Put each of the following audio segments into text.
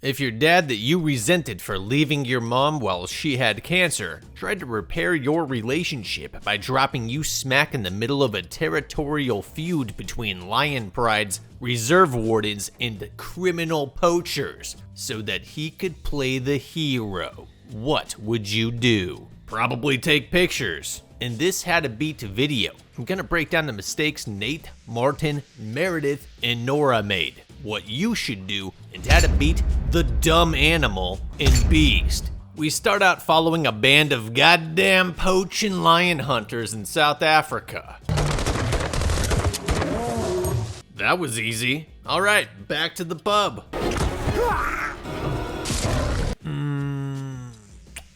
If your dad that you resented for leaving your mom while she had cancer tried to repair your relationship by dropping you smack in the middle of a territorial feud between lion prides, reserve wardens, and criminal poachers so that he could play the hero, what would you do? Probably take pictures. In this How to Beat video, I'm gonna break down the mistakes Nate, Martin, Meredith, and Nora made, what you should do, and how to beat the dumb animal in Beast. We start out following a band of goddamn poaching lion hunters in South Africa. That was easy. All right, back to the pub.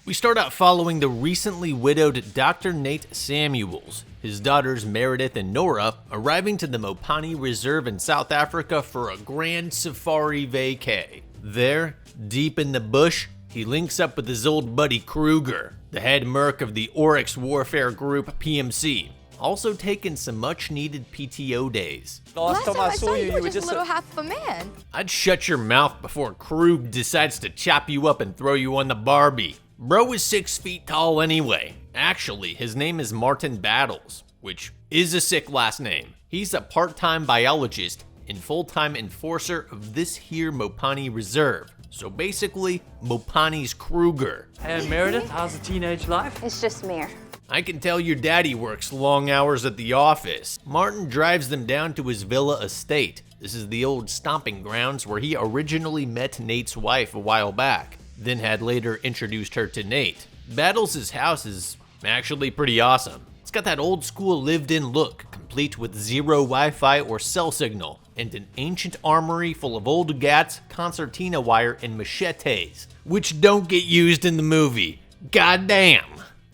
We start out following the recently widowed Dr. Nate Samuels, his daughters Meredith and Nora, arriving to the Mopani Reserve in South Africa for a grand safari vacay. There, deep in the bush, he links up with his old buddy Kruger, the head merc of the Oryx Warfare Group PMC, also taking some much-needed PTO days. Last time I saw you were just a little half of a man. I'd shut your mouth before Krug decides to chop you up and throw you on the Barbie. Bro is 6 feet tall anyway. Actually, his name is Martin Battles, which is a sick last name. He's a part-time biologist and full-time enforcer of this here Mopani Reserve. So basically, Mopani's Kruger. Hey Meredith, how's the teenage life? It's just mere. I can tell your daddy works long hours at the office. Martin drives them down to his villa estate. This is the old stomping grounds where he originally met Nate's wife a while back, then had later introduced her to Nate. Battles' house is actually pretty awesome. It's got that old school lived-in look, complete with zero Wi-Fi or cell signal, and an ancient armory full of old gats, concertina wire, and machetes, which don't get used in the movie. Goddamn!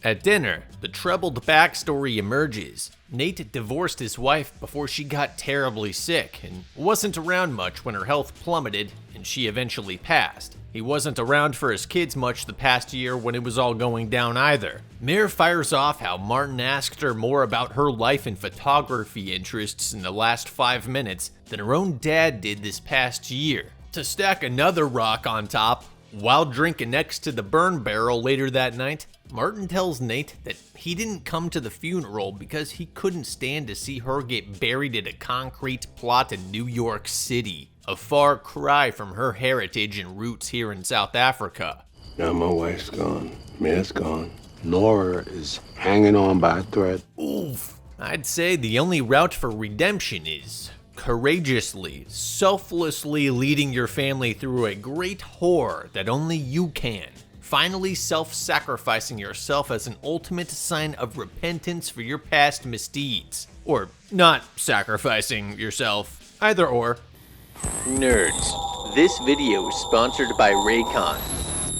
At dinner, the troubled backstory emerges. Nate divorced his wife before she got terribly sick and wasn't around much when her health plummeted and she eventually passed. He wasn't around for his kids much the past year when it was all going down either. Mir fires off how Martin asked her more about her life and photography interests in the last 5 minutes than her own dad did this past year. To stack another rock on top, while drinking next to the burn barrel later that night, Martin tells Nate that he didn't come to the funeral because he couldn't stand to see her get buried in a concrete plot in New York City, a far cry from her heritage and roots here in South Africa. Now my wife's gone, Ma's gone, Nora is hanging on by a thread. Oof. I'd say the only route for redemption is courageously, selflessly leading your family through a great horror that only you can. Finally self-sacrificing yourself as an ultimate sign of repentance for your past misdeeds. Or not sacrificing yourself, either or. Nerds, this video is sponsored by Raycon.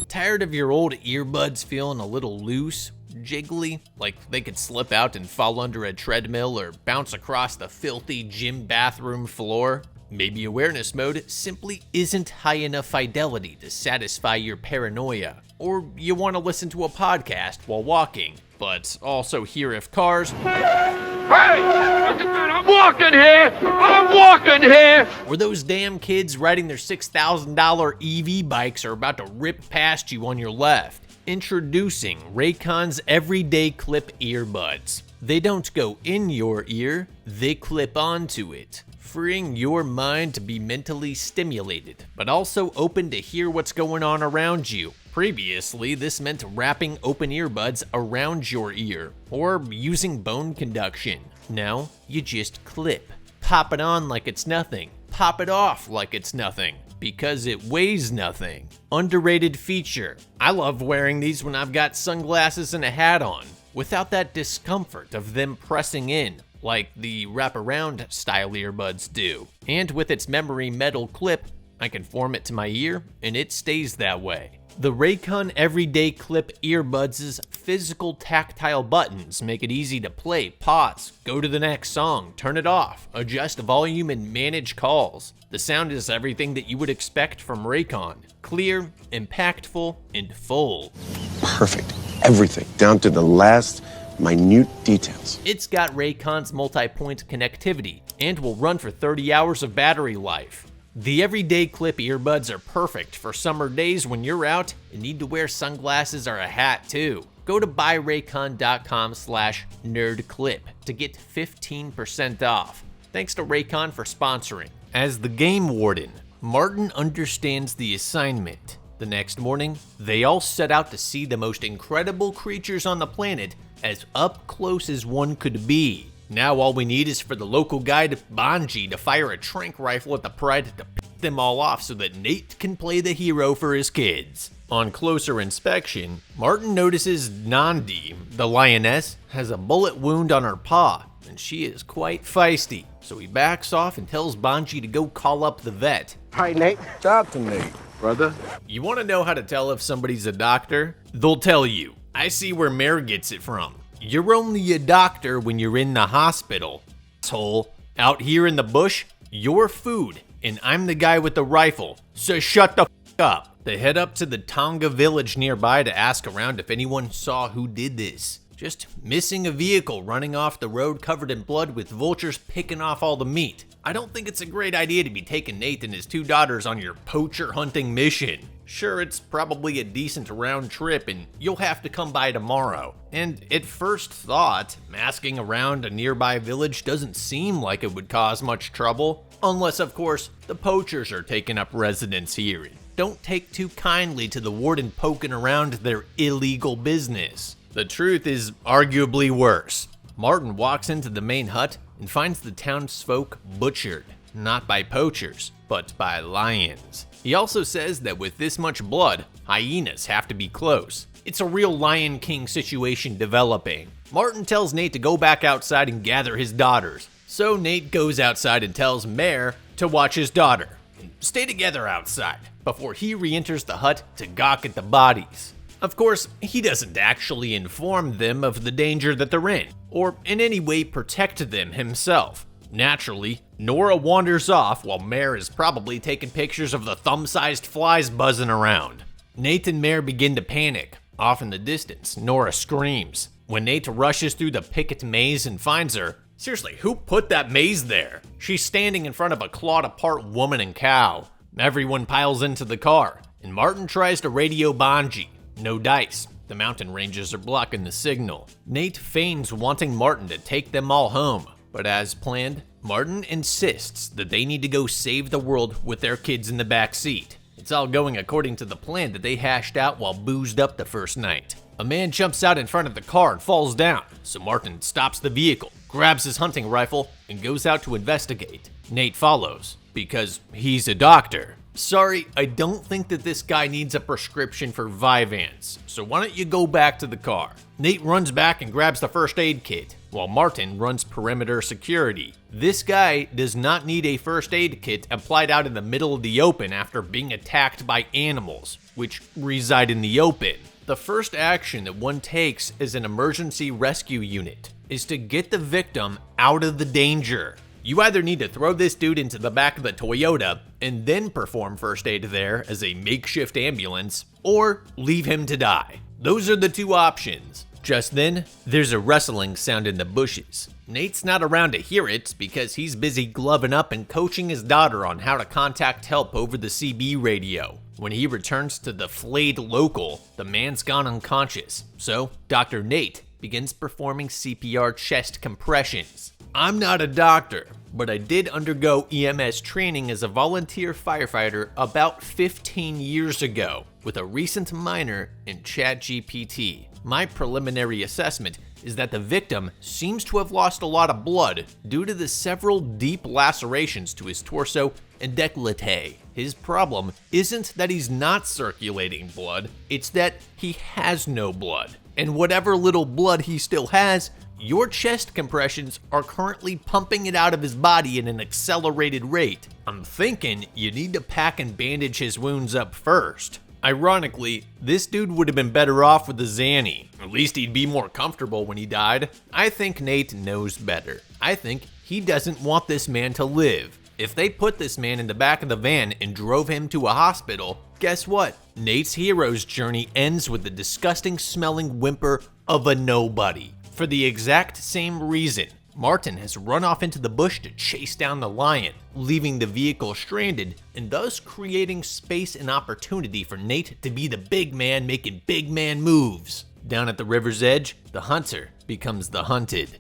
Tired of your old earbuds feeling a little loose, jiggly, like they could slip out and fall under a treadmill or bounce across the filthy gym bathroom floor? Maybe awareness mode simply isn't high enough fidelity to satisfy your paranoia. Or you want to listen to a podcast while walking, but also hear if cars... Hey! I'm walking here! I'm walking here! Or those damn kids riding their $6,000 EV bikes are about to rip past you on your left. Introducing Raycon's Everyday Clip Earbuds. They don't go in your ear, they clip onto it, freeing your mind to be mentally stimulated, but also open to hear what's going on around you. Previously, this meant wrapping open earbuds around your ear, or using bone conduction. Now, you just clip. Pop it on like it's nothing. Pop it off like it's nothing, because it weighs nothing. Underrated feature. I love wearing these when I've got sunglasses and a hat on, without that discomfort of them pressing in, like the wraparound style earbuds do. And with its memory metal clip, I can form it to my ear, and it stays that way. The Raycon Everyday Clip Earbuds' physical tactile buttons make it easy to play, pause, go to the next song, turn it off, adjust volume, and manage calls. The sound is everything that you would expect from Raycon. Clear, impactful, and full. Perfect. Everything, down to the last minute details. It's got Raycon's multi-point connectivity and will run for 30 hours of battery life. The everyday clip earbuds are perfect for summer days when you're out and need to wear sunglasses or a hat too. Go to buyraycon.com/nerdclip to get 15% off. Thanks to Raycon for sponsoring. As the game warden, Martin understands the assignment. The next morning, they all set out to see the most incredible creatures on the planet as up close as one could be. Now all we need is for the local guide, Banji, to fire a tranq rifle at the pride to pick them all off so that Nate can play the hero for his kids. On closer inspection, Martin notices Nandi, the lioness, has a bullet wound on her paw, and she is quite feisty. So he backs off and tells Banji to go call up the vet. Hi, Nate. Talk to me, brother. You want to know how to tell if somebody's a doctor? They'll tell you. I see where Mare gets it from. You're only a doctor when you're in the hospital, asshole. Out here in the bush, you're food, and I'm the guy with the rifle, so shut the f up. They head up to the Tonga village nearby to ask around if anyone saw who did this. Just missing a vehicle running off the road covered in blood with vultures picking off all the meat. I don't think it's a great idea to be taking Nate and his 2 daughters on your poacher hunting mission. Sure, it's probably a decent round trip and you'll have to come by tomorrow. And at first thought, masking around a nearby village doesn't seem like it would cause much trouble. Unless, of course, the poachers are taking up residence here and don't take too kindly to the warden poking around their illegal business. The truth is arguably worse. Martin walks into the main hut and finds the townsfolk butchered, not by poachers, but by lions. He also says that with this much blood, hyenas have to be close. It's a real Lion King situation developing. Martin tells Nate to go back outside and gather his daughters. So Nate goes outside and tells Mare to watch his daughter and stay together outside before he re-enters the hut to gawk at the bodies. Of course, he doesn't actually inform them of the danger that they're in, or in any way protect them himself. Naturally, Nora wanders off while Mare is probably taking pictures of the thumb-sized flies buzzing around. Nate and Mare begin to panic. Off in the distance, Nora screams. When Nate rushes through the picket maze and finds her, seriously, who put that maze there? She's standing in front of a clawed-apart woman and cow. Everyone piles into the car, and Martin tries to radio Banji. No dice. The mountain ranges are blocking the signal. Nate feigns wanting Martin to take them all home, but as planned, Martin insists that they need to go save the world with their kids in the back seat. It's all going according to the plan that they hashed out while boozed up the first night. A man jumps out in front of the car and falls down, so Martin stops the vehicle, grabs his hunting rifle, and goes out to investigate. Nate follows, because he's a doctor. Sorry, I don't think that this guy needs a prescription for Vyvanse, so why don't you go back to the car? Nate runs back and grabs the first aid kit, while Martin runs perimeter security. This guy does not need a first aid kit applied out in the middle of the open after being attacked by animals, which reside in the open. The first action that one takes as an emergency rescue unit is to get the victim out of the danger. You either need to throw this dude into the back of the Toyota and then perform first aid there as a makeshift ambulance, or leave him to die. Those are the 2 options. Just then, there's a rustling sound in the bushes. Nate's not around to hear it because he's busy gloving up and coaching his daughter on how to contact help over the CB radio. When he returns to the flayed local, the man's gone unconscious, so Dr. Nate begins performing CPR chest compressions. I'm not a doctor, but I did undergo EMS training as a volunteer firefighter about 15 years ago, with a recent minor in ChatGPT. My preliminary assessment is that the victim seems to have lost a lot of blood due to the several deep lacerations to his torso and décolleté. His problem isn't that he's not circulating blood, it's that he has no blood. And whatever little blood he still has, your chest compressions are currently pumping it out of his body at an accelerated rate. I'm thinking you need to pack and bandage his wounds up first. Ironically, this dude would have been better off with a Xanny. At least he'd be more comfortable when he died. I think Nate knows better. I think he doesn't want this man to live. If they put this man in the back of the van and drove him to a hospital, guess what? Nate's hero's journey ends with the disgusting smelling whimper of a nobody. For the exact same reason Martin has run off into the bush to chase down the lion, leaving the vehicle stranded and thus creating space and opportunity for Nate to be the big man making big man moves. Down at the river's edge, the hunter becomes the hunted.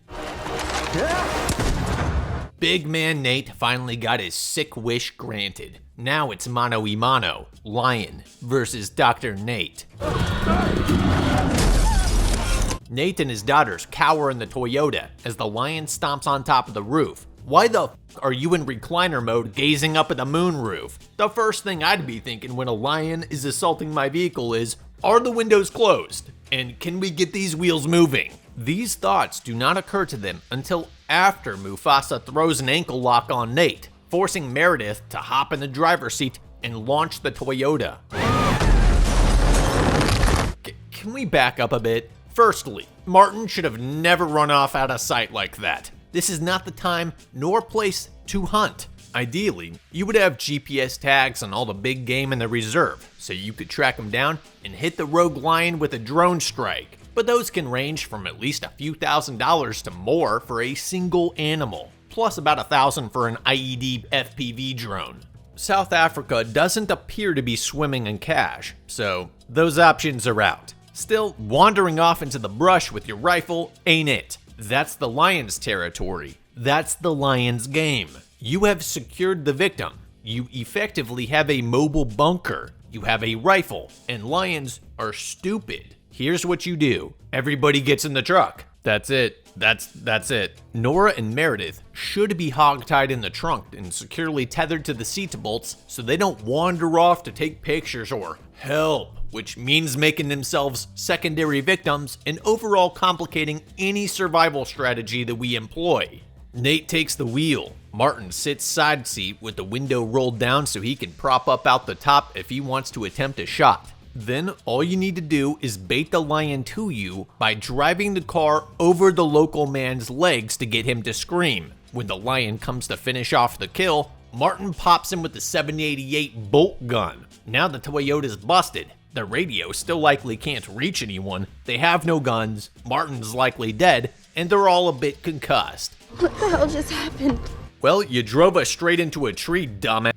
Big man Nate finally got his sick wish granted. Now it's mano y mano, lion versus Dr. Nate. Nate and his daughters cower in the Toyota as the lion stomps on top of the roof. Why the f are you in recliner mode gazing up at the moonroof? The first thing I'd be thinking when a lion is assaulting my vehicle is, are the windows closed? And can we get these wheels moving? These thoughts do not occur to them until after Mufasa throws an ankle lock on Nate, forcing Meredith to hop in the driver's seat and launch the Toyota. Can we back up a bit? Firstly, Martin should have never run off out of sight like that. This is not the time nor place to hunt. Ideally, you would have GPS tags on all the big game in the reserve, so you could track them down and hit the rogue lion with a drone strike. But those can range from at least a few $1,000s to more for a single animal, plus about $1,000 for an IED FPV drone. South Africa doesn't appear to be swimming in cash, so those options are out. Still, wandering off into the brush with your rifle ain't it. That's the lion's territory. That's the lion's game. You have secured the victim. You effectively have a mobile bunker. You have a rifle, and lions are stupid. Here's what you do. Everybody gets in the truck. That's it. That's it. Nora and Meredith should be hogtied in the trunk and securely tethered to the seat bolts so they don't wander off to take pictures or help, which means making themselves secondary victims and overall complicating any survival strategy that we employ. Nate takes the wheel. Martin sits side seat with the window rolled down so he can prop up out the top if he wants to attempt a shot. Then all you need to do is bait the lion to you by driving the car over the local man's legs to get him to scream. When the lion comes to finish off the kill, Martin pops him with the 788 bolt gun. Now the Toyota's busted. The radio still likely can't reach anyone. They have no guns, Martin's likely dead, and they're all a bit concussed. What the hell just happened? Well, you drove us straight into a tree, dumbass.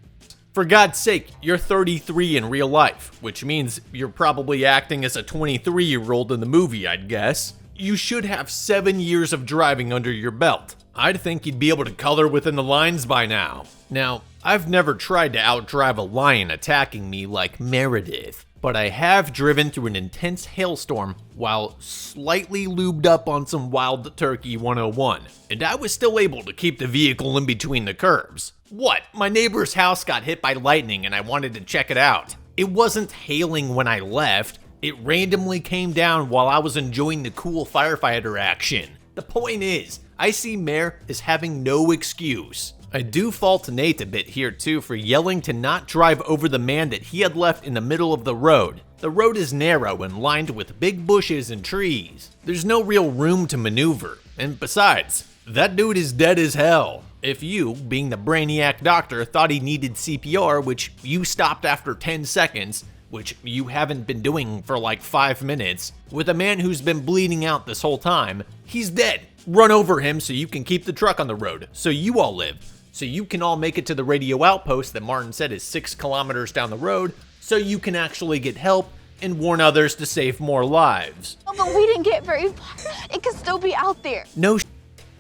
For God's sake, you're 33 in real life, which means you're probably acting as a 23-year-old in the movie, I'd guess. You should have 7 years of driving under your belt. I'd think you'd be able to color within the lines by now. Now, I've never tried to outdrive a lion attacking me like Meredith, but I have driven through an intense hailstorm while slightly lubed up on some Wild Turkey 101, and I was still able to keep the vehicle in between the curbs. What? My neighbor's house got hit by lightning and I wanted to check it out. It wasn't hailing when I left. It randomly came down while I was enjoying the cool firefighter action. The point is, I see Mare as having no excuse. I do fault Nate a bit here too for yelling to not drive over the man that he had left in the middle of the road. The road is narrow and lined with big bushes and trees. There's no real room to maneuver, and besides, that dude is dead as hell. If you, being the brainiac doctor, thought he needed CPR, which you stopped after 10 seconds, which you haven't been doing for like 5 minutes, with a man who's been bleeding out this whole time, he's dead. Run over him so you can keep the truck on the road, so you all live. So you can all make it to the radio outpost that Martin said is 6 kilometers down the road, so you can actually get help and warn others to save more lives. Oh, but we didn't get very far. It could still be out there. No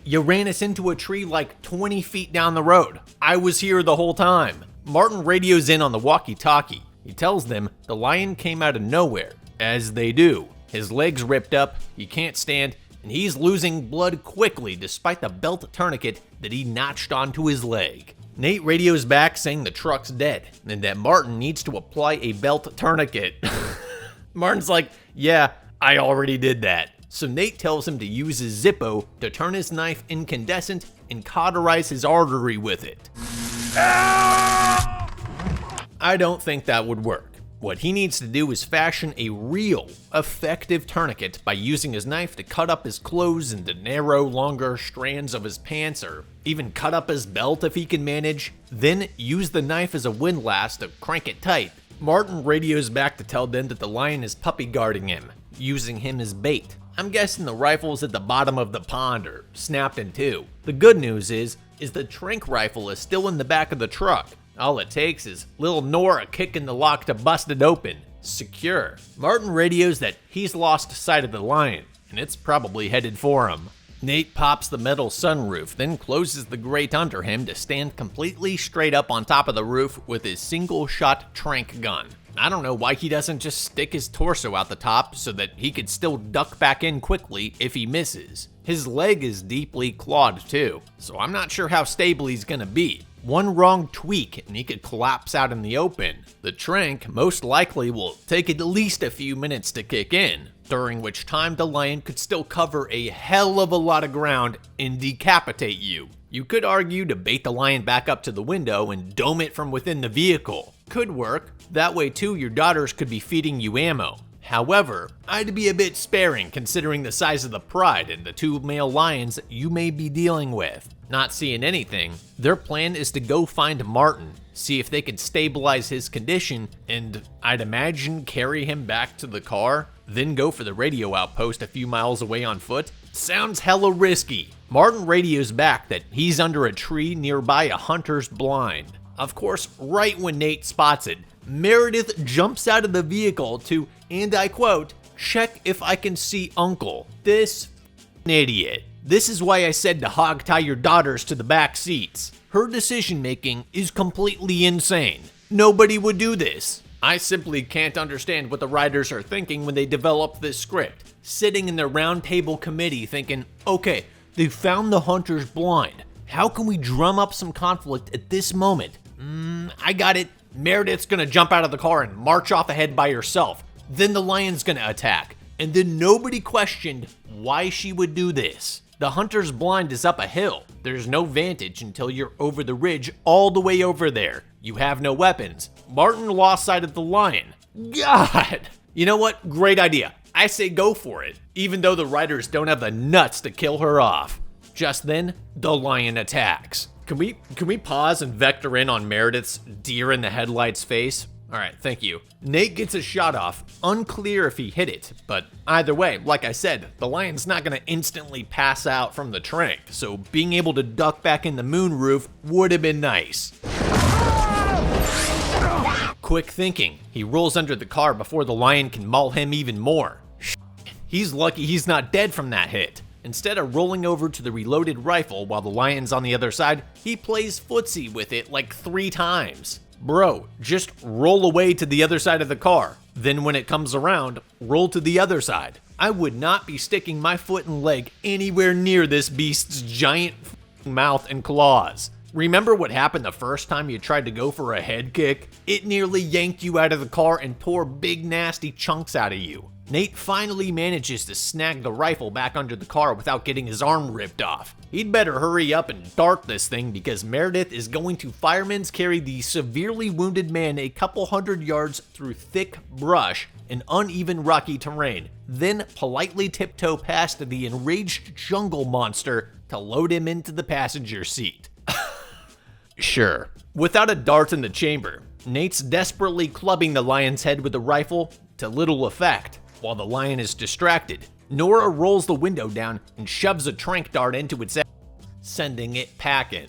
You ran us into a tree like 20 feet down the road. I was here the whole time. Martin radios in on the walkie-talkie. He tells them the lion came out of nowhere, as they do. His legs ripped up, he can't stand, and he's losing blood quickly despite the belt tourniquet that he notched onto his leg. Nate radios back saying the truck's dead, and that Martin needs to apply a belt tourniquet. Martin's like, yeah, I already did that. So Nate tells him to use his Zippo to turn his knife incandescent and cauterize his artery with it. I don't think that would work. What he needs to do is fashion a real, effective tourniquet by using his knife to cut up his clothes into narrow, longer strands of his pants, or even cut up his belt if he can manage, then use the knife as a windlass to crank it tight. Martin radios back to tell them that the lion is puppy guarding him, using him as bait. I'm guessing the rifle's at the bottom of the pond or snapped in two. The good news is the trank rifle is still in the back of the truck. All it takes is little Nora kicking the lock to bust it open. Secure. Martin radios that he's lost sight of the lion, and it's probably headed for him. Nate pops the metal sunroof, then closes the grate under him to stand completely straight up on top of the roof with his single-shot trank gun. I don't know why he doesn't just stick his torso out the top so that he could still duck back in quickly if he misses. His leg is deeply clawed too, so I'm not sure how stable he's gonna be. One wrong tweak and he could collapse out in the open. The trank most likely will take at least a few minutes to kick in, during which time the lion could still cover a hell of a lot of ground and decapitate you. You could argue to bait the lion back up to the window and dome it from within the vehicle. Could work. That way too your daughters could be feeding you ammo. However, I'd be a bit sparing considering the size of the pride and the two male lions you may be dealing with. Not seeing anything, their plan is to go find Martin, see if they can stabilize his condition, and I'd imagine carry him back to the car, then go for the radio outpost a few miles away on foot. Sounds hella risky. Martin radios back that he's under a tree nearby a hunter's blind. Of course, right when Nate spots it, Meredith jumps out of the vehicle to, and I quote, "check if I can see Uncle." This idiot. This is why I said to hog tie your daughters to the back seats. Her decision making is completely insane. Nobody would do this. I simply can't understand what the writers are thinking when they develop this script. Sitting in their round table committee thinking, okay, they found the hunter's blind. How can we drum up some conflict at this moment? I got it. Meredith's gonna jump out of the car and march off ahead by herself. Then the lion's gonna attack. And then nobody questioned why she would do this. The hunter's blind is up a hill. There's no vantage until you're over the ridge all the way over there. You have no weapons. Martin lost sight of the lion. God! You know what? Great idea. I say go for it, even though the writers don't have the nuts to kill her off. Just then, the lion attacks. Can we pause and vector in on Meredith's deer in the headlights face? All right, thank you. Nate gets a shot off. Unclear if he hit it, but either way, like I said, the lion's not gonna instantly pass out from the trank, so being able to duck back in the moonroof would have been nice. Quick thinking, he rolls under the car before the lion can maul him even more. He's lucky he's not dead from that hit. Instead of rolling over to the reloaded rifle while the lion's on the other side, he plays footsie with it like 3 times. Bro, just roll away to the other side of the car. Then when it comes around, roll to the other side. I would not be sticking my foot and leg anywhere near this beast's giant mouth and claws. Remember what happened the first time you tried to go for a head kick? It nearly yanked you out of the car and tore big nasty chunks out of you. Nate finally manages to snag the rifle back under the car without getting his arm ripped off. He'd better hurry up and dart this thing because Meredith is going to fireman's carry the severely wounded man a couple hundred yards through thick brush and uneven rocky terrain, then politely tiptoe past the enraged jungle monster to load him into the passenger seat. Sure. Without a dart in the chamber, Nate's desperately clubbing the lion's head with the rifle to little effect. While the lion is distracted, Nora rolls the window down and shoves a trank dart into its ass, sending it packing.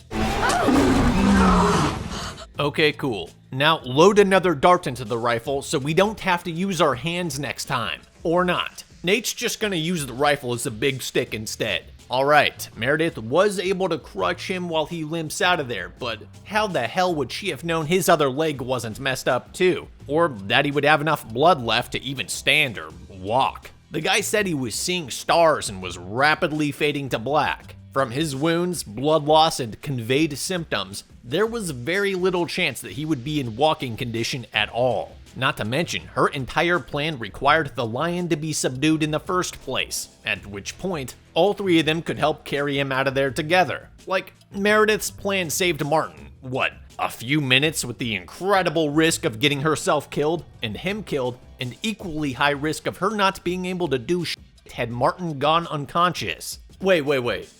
Okay, cool. Now load another dart into the rifle so we don't have to use our hands next time. Or not. Nate's just gonna use the rifle as a big stick instead. Alright, Meredith was able to crutch him while he limps out of there, but how the hell would she have known his other leg wasn't messed up too? Or that he would have enough blood left to even stand or walk? The guy said he was seeing stars and was rapidly fading to black. From his wounds, blood loss, and conveyed symptoms, there was very little chance that he would be in walking condition at all. Not to mention, her entire plan required the lion to be subdued in the first place, at which point, all 3 of them could help carry him out of there together. Like, Meredith's plan saved Martin, what, a few minutes with the incredible risk of getting herself killed, and him killed, and equally high risk of her not being able to do shit had Martin gone unconscious. Wait,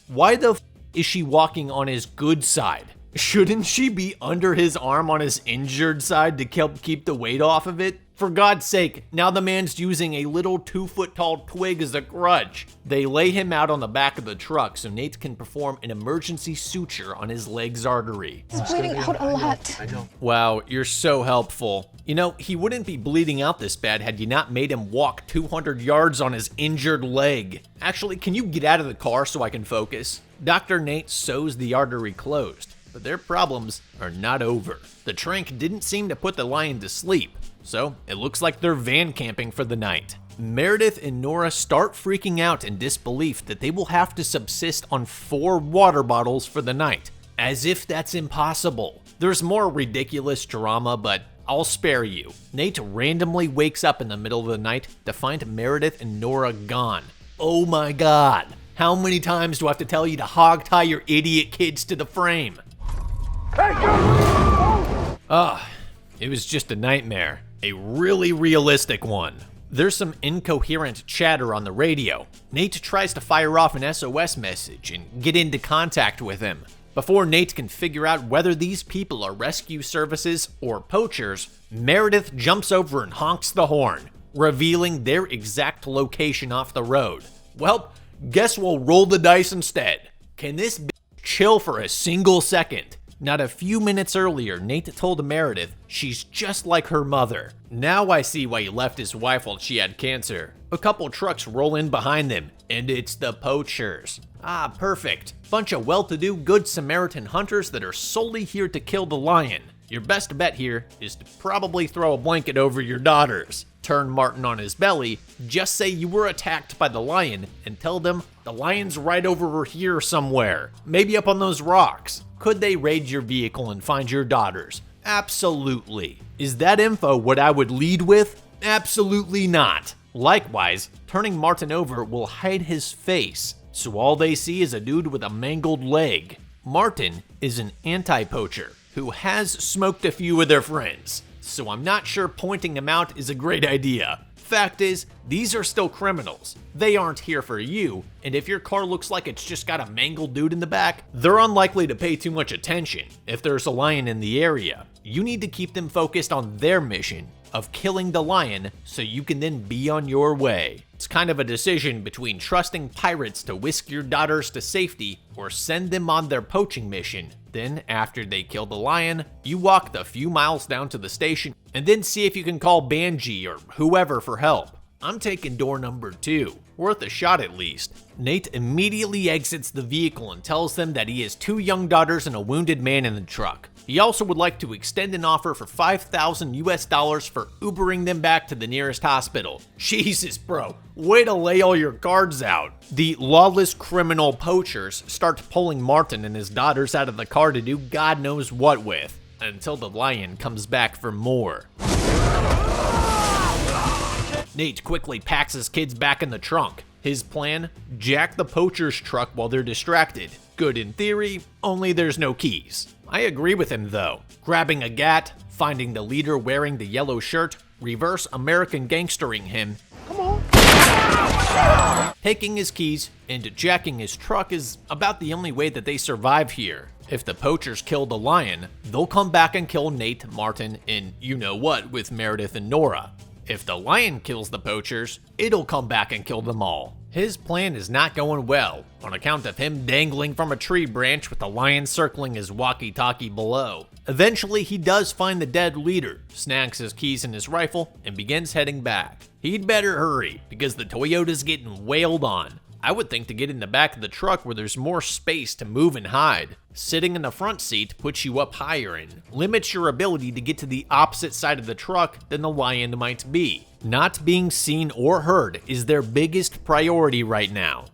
why the f is she walking on his good side? Shouldn't she be under his arm on his injured side to help keep the weight off of it? For God's sake, now the man's using a little 2-foot-tall twig as a crutch. They lay him out on the back of the truck so Nate can perform an emergency suture on his leg's artery. He's bleeding out a lot. I know. Wow, you're so helpful. You know, he wouldn't be bleeding out this bad had you not made him walk 200 yards on his injured leg. Actually, can you get out of the car so I can focus? Dr. Nate sews the artery closed, but their problems are not over. The trank didn't seem to put the lion to sleep, so it looks like they're van camping for the night. Meredith and Nora start freaking out in disbelief that they will have to subsist on 4 water bottles for the night, as if that's impossible. There's more ridiculous drama, but I'll spare you. Nate randomly wakes up in the middle of the night to find Meredith and Nora gone. Oh my god, how many times do I have to tell you to hog tie your idiot kids to the frame? It was just a nightmare. A really realistic one. There's some incoherent chatter on the radio. Nate tries to fire off an SOS message and get into contact with him. Before Nate can figure out whether these people are rescue services or poachers, Meredith jumps over and honks the horn, revealing their exact location off the road. Well, guess we'll roll the dice instead. Can this bitch chill for a single second? Not a few minutes earlier, Nate told Meredith she's just like her mother. Now I see why he left his wife while she had cancer. A couple trucks roll in behind them, and it's the poachers. Ah, perfect. Bunch of well-to-do Good Samaritan hunters that are solely here to kill the lion. Your best bet here is to probably throw a blanket over your daughters. Turn Martin on his belly, just say you were attacked by the lion, and tell them the lion's right over here somewhere, maybe up on those rocks. Could they raid your vehicle and find your daughters? Absolutely. Is that info what I would lead with? Absolutely not. Likewise, turning Martin over will hide his face, so all they see is a dude with a mangled leg. Martin is an anti-poacher who has smoked a few of their friends, so I'm not sure pointing him out is a great idea. Fact is, these are still criminals. They aren't here for you, and if your car looks like it's just got a mangled dude in the back, they're unlikely to pay too much attention if there's a lion in the area. You need to keep them focused on their mission of killing the lion so you can then be on your way. It's kind of a decision between trusting pirates to whisk your daughters to safety or send them on their poaching mission. Then, after they kill the lion, you walk the few miles down to the station and then see if you can call Banji or whoever for help. I'm taking door number 2. Worth a shot at least. Nate immediately exits the vehicle and tells them that he has 2 young daughters and a wounded man in the truck. He also would like to extend an offer for $5,000 for Ubering them back to the nearest hospital. Jesus, bro. Way to lay all your cards out. The lawless criminal poachers start pulling Martin and his daughters out of the car to do God knows what with, until the lion comes back for more. Nate quickly packs his kids back in the trunk. His plan? Jack the poacher's truck while they're distracted. Good in theory, only there's no keys. I agree with him though. Grabbing a gat, finding the leader wearing the yellow shirt, reverse American gangstering him, taking his keys, and jacking his truck is about the only way that they survive here. If the poachers kill the lion, they'll come back and kill Nate, Martin, and you-know-what with Meredith and Nora. If the lion kills the poachers, it'll come back and kill them all. His plan is not going well, on account of him dangling from a tree branch with the lion circling his walkie-talkie below. Eventually, he does find the dead leader, snags his keys and his rifle, and begins heading back. He'd better hurry, because the Toyota's getting wailed on. I would think to get in the back of the truck where there's more space to move and hide. Sitting in the front seat puts you up higher and limits your ability to get to the opposite side of the truck than the lion might be. Not being seen or heard is their biggest priority right now.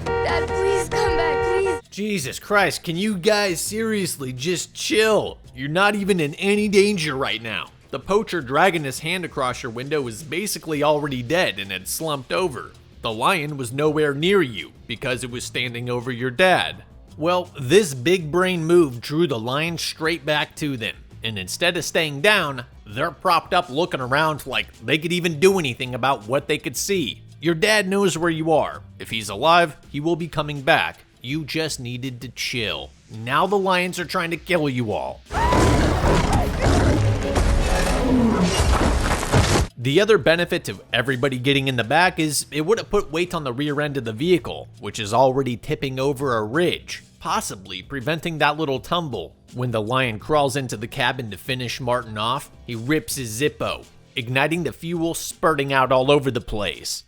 Dad, please come back, please. Jesus Christ, can you guys seriously just chill? You're not even in any danger right now. The poacher dragging his hand across your window is basically already dead and had slumped over. The lion was nowhere near you because it was standing over your dad. Well, this big brain move drew the lion straight back to them, and instead of staying down, they're propped up looking around like they could even do anything about what they could see. Your dad knows where you are. If he's alive, he will be coming back. You just needed to chill. Now the lions are trying to kill you all. The other benefit to everybody getting in the back is it would have put weight on the rear end of the vehicle, which is already tipping over a ridge, possibly preventing that little tumble. When the lion crawls into the cabin to finish Martin off, he rips his Zippo, igniting the fuel spurting out all over the place.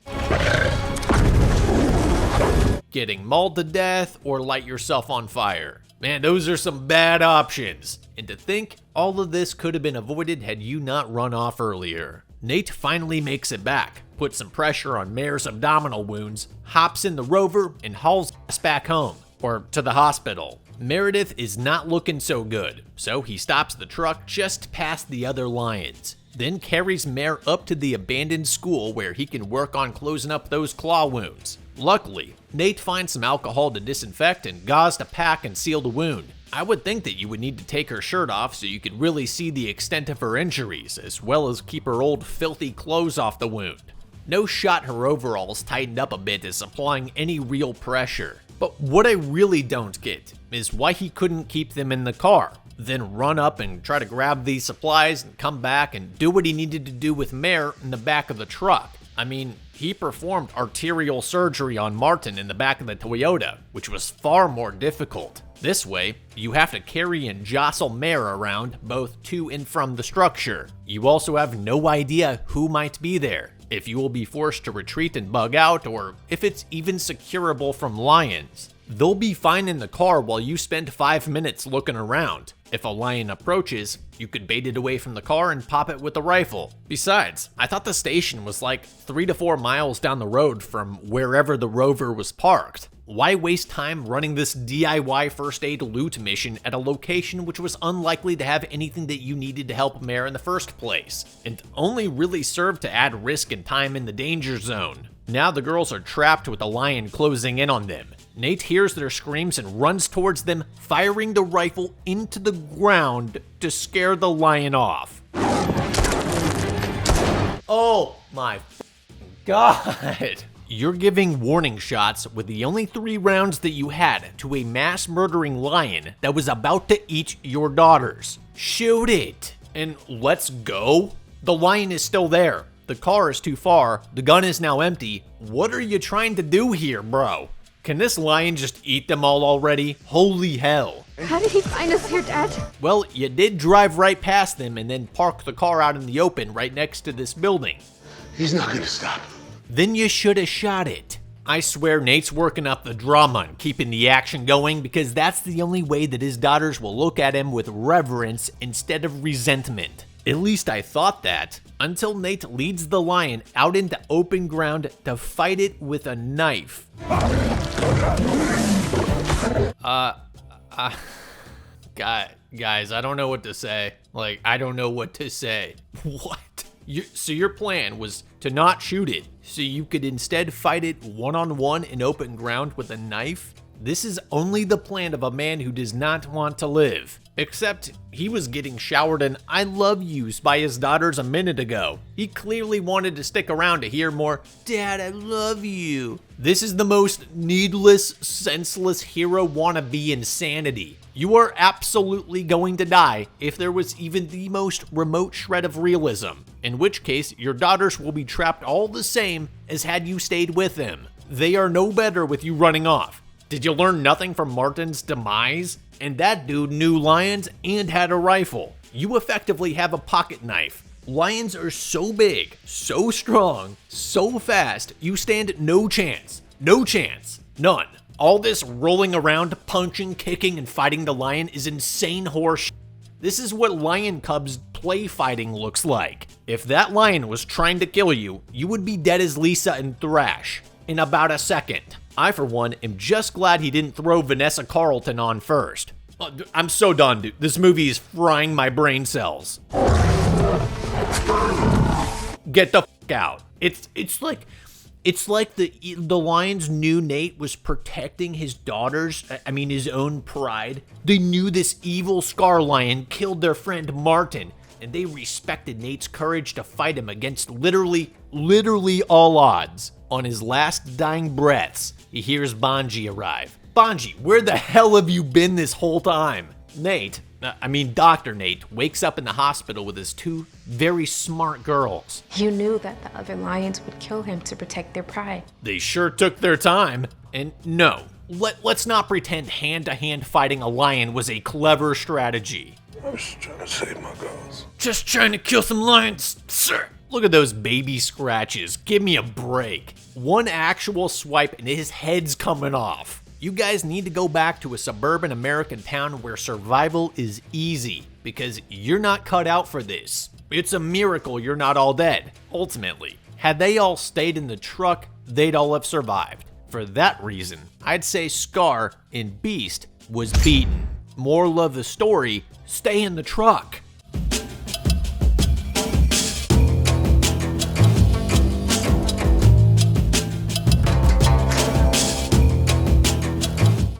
Getting mauled to death or light yourself on fire. Man, those are some bad options. And to think all of this could have been avoided had you not run off earlier. Nate finally makes it back, puts some pressure on Mare's abdominal wounds, hops in the Rover, and hauls us back home, or to the hospital. Meredith is not looking so good, so he stops the truck just past the other lions, then carries Mare up to the abandoned school where he can work on closing up those claw wounds. Luckily, Nate finds some alcohol to disinfect and gauze to pack and seal the wound. I would think that you would need to take her shirt off so you could really see the extent of her injuries, as well as keep her old filthy clothes off the wound. No shot her overalls tightened up a bit is applying any real pressure. But what I really don't get is why he couldn't keep them in the car, then run up and try to grab these supplies and come back and do what he needed to do with Mare in the back of the truck. I mean, he performed arterial surgery on Martin in the back of the Toyota, which was far more difficult. This way, you have to carry and jostle Mare around both to and from the structure. You also have no idea who might be there, if you will be forced to retreat and bug out, or if it's even securable from lions. They'll be fine in the car while you spend 5 minutes looking around. If a lion approaches, you could bait it away from the car and pop it with a rifle. Besides, I thought the station was like 3 to 4 miles down the road from wherever the Rover was parked. Why waste time running this DIY first aid loot mission at a location which was unlikely to have anything that you needed to help Mare in the first place, and only really served to add risk and time in the danger zone? Now the girls are trapped with a lion closing in on them. Nate hears their screams and runs towards them, firing the rifle into the ground to scare the lion off. Oh my God. You're giving warning shots with the only 3 rounds that you had to a mass murdering lion that was about to eat your daughters. Shoot it and let's go. The lion is still there. The car is too far. The gun is now empty. What are you trying to do here, bro? Can this lion just eat them all already? Holy hell. How did he find us here, Dad? Well, you did drive right past them and then park the car out in the open right next to this building. He's not gonna stop. Then you should have shot it. I swear Nate's working up the drama and keeping the action going because that's the only way that his daughters will look at him with reverence instead of resentment. At least I thought that, until Nate leads the lion out into open ground to fight it with a knife. Guys, I don't know what to say. I don't know what to say. What? So your plan was to not shoot it, so you could instead fight it one-on-one in open ground with a knife? This is only the plan of a man who does not want to live. Except he was getting showered in I love yous by his daughters a minute ago. He clearly wanted to stick around to hear more, Dad, I love you. This is the most needless, senseless hero wannabe insanity. You are absolutely going to die if there was even the most remote shred of realism, in which case your daughters will be trapped all the same as had you stayed with them. They are no better with you running off. Did you learn nothing from Martin's demise? And that dude knew lions and had a rifle. You effectively have a pocket knife. Lions are so big, so strong, so fast, you stand no chance. No chance. None. All this rolling around, punching, kicking, and fighting the lion is insane horse. This is what lion cubs play fighting looks like. If that lion was trying to kill you, you would be dead as Lisa and Thrash in about a second. I, for one, am just glad he didn't throw Vanessa Carlton on first. I'm so done, dude. This movie is frying my brain cells. Get the f*** out. It's like the lions knew Nate was protecting his daughters, his own pride. They knew this evil Scar Lion killed their friend Martin, and they respected Nate's courage to fight him against literally all odds. On his last dying breaths, he hears Bonji arrive. Bonji, where the hell have you been this whole time? Dr. Nate wakes up in the hospital with his two very smart girls. You knew that the other lions would kill him to protect their pride. They sure took their time. And no, let's not pretend hand-to-hand fighting a lion was a clever strategy. I was trying to save my girls. Just trying to kill some lions, sir. Look at those baby scratches. Give me a break. One actual swipe and his head's coming off. You guys need to go back to a suburban American town where survival is easy, because you're not cut out for this. It's a miracle you're not all dead. Ultimately, had they all stayed in the truck, they'd all have survived. For that reason, I'd say Scar in Beast was beaten. Moral of the story, stay in the truck.